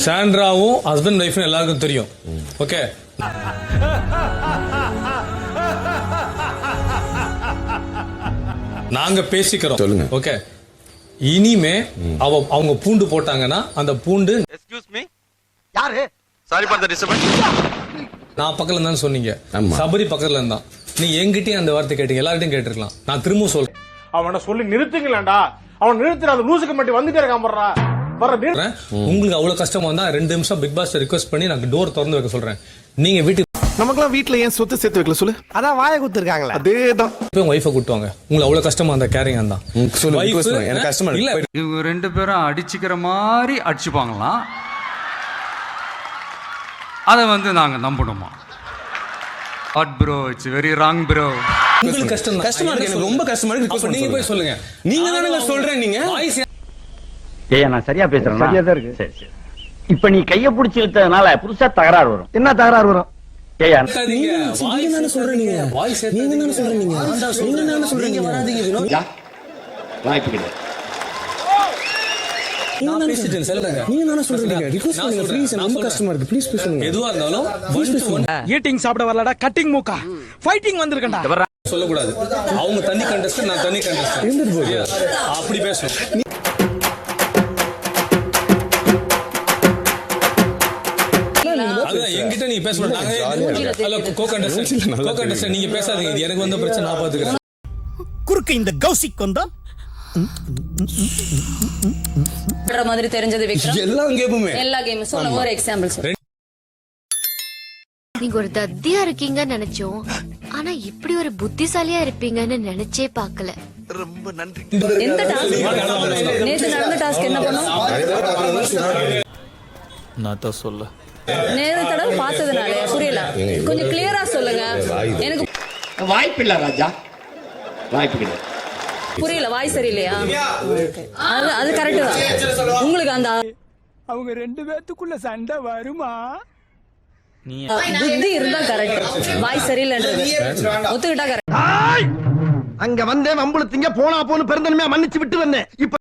சாண்ட்ராவும் husband wife எல்லாருக்கும் தெரியும். Okay, நாங்க பேசிக்கிறோம். சொல்லுங்க. ஓகே, இனிமே அவங்க பூண்டு போட்டாங்கன்னா அந்த பூண்டு எக்ஸ்கியூஸ் மீ யாரு சாரி ஃபார் தி டிஸ்டர்பன்ஸ் நான் பக்கத்துல இருந்தா சொன்னீங்க, சபரி பக்கத்துல இருந்தா. நீ என்கிட்டயும் அந்த வார்த்தை கேட்டீங்க, எல்லார்ட்டையும் கேட்டிருக்கலாம். நான் திரும்ப சொல்றேன், அவனை சொல்லி நிறுத்துங்களேன்டா. அவன் நிறுத்துற அந்த லூசுக்கு மட்டும் வந்துட்டே இருக்கான். உங்களுக்கு அவ்வளவு கஷ்டமா வந்தா 2 நிமிஷம் பிக் பாஸ் ரிக்வெஸ்ட் பண்ணி நான் டோர் திறந்து வைக்க சொல்றேன். நீங்க வீட்டுக்கு நமக்குலாம் வீட்ல ஏன் சொத்து சேர்த்து வைக்கல சொல்லு? அதான் வாயை குத்துருக்காங்களா? அதேதான். உங்க வைஃபை கூட்டுவாங்க. உங்களுக்கு அவ்வளவு கஷ்டமா அந்த கேரிங் தான். எனக்கு கஷ்டமா இல்ல. இவங்க 2 பேரும் அடிச்சுக்கிற மாதிரி அடிச்சுப்பாங்களாம். அத நாங்க நம்பணுமா? What bro, it's very wrong bro. உங்களுக்கு கஷ்டமா இருக்கு, எனக்கு ரொம்ப கஷ்டமா இருக்கு. நீங்க போய் சொல்லுங்க. நீங்க தானங்க சொல்றேன். நீங்க ஏய், நான் சரியா பேசுறேன்? சரியா தான் இருக்கு. சரி சரி. இப்ப நீ கைய புடிச்சு இழுத்ததுனால புதுசா தகராறு வரும். என்ன தகராறு வரும்? ஏய், நீங்க தானே சொல்றீங்க. வாய்ஸ் நீங்க தானே சொல்றீங்க. நீங்க தானே சொல்றீங்க. வராதீங்க வினோத். வாய்ப்பு கிடையாது. நான் பேசிட்டேன், சொல்லுங்க. நீங்க தானே சொல்றீங்க. ரிக்வெஸ்ட் பண்ணுங்க ப்ளீஸ். ரொம்ப கஷ்டமா இருக்கு. ப்ளீஸ் பேசுங்க. எதுவா இருந்தாலும் 1 to 1. ஈட்டிங் சாப்பிட வரலடா, கட்டிங் மூக்கா. ஃபைட்டிங் வந்திருக்கேன்டா. சொல்ல கூடாது. அவங்க தண்ணி கண்டஸ்ட், நான் தண்ணி கண்டஸ்ட். இருந்துட்டு போறியா? அப்படி பேசணும். என்கிட்ட நீங்க பேச மாட்டாங்க. நீங்க பேசாதீங்க. இது எனக்கு வந்த பிரச்சனை, நான் பாத்துக்கிறேன். குறுக்கு இந்த கௌசிக் வந்தா மாதிரி தெரிஞ்சது விக்ரம். எல்லா கேமுமே எல்லா கேமும் சொல்லுங்க. ஒரு எக்ஸாம்பிள் சொல்லுங்க. நீங்க ஒரு தத்தியா இருக்கீங்கன்னு நினைச்சோம், ஆனா இப்படி ஒரு புத்திசாலியா இருப்பீங்கன்னு நினைச்சே பார்க்கல. ரொம்ப நன்றி. எந்த டாஸ்க் நேத்து நடந்த டாஸ்க் என்ன பண்ணோம்? நான் தான் சொல்ல நேரு தடவை பார்த்ததுனால புரியல. கொஞ்சம் கிளியரா சொல்லுங்க. எனக்கு வாய்ப்பு இல்ல ராஜா, வாய்ப்பு கிடையாது. புரியல. வாய் சரியில்லையா? அது கரெக்ட் தான். உங்களுக்கு அந்த அவங்க 2 பேத்துக்குள்ள சண்டை வருமா? புத்தி இருந்தா கரெக்ட், வாய் சரியில்லைன்றது ஒத்துக்கிட்டா கரெக்ட். அங்க வந்தேன், வம்புல திங்க போனா போன்னு பெருந்தன்மையா மன்னிச்சு விட்டு வந்தேன். இப்ப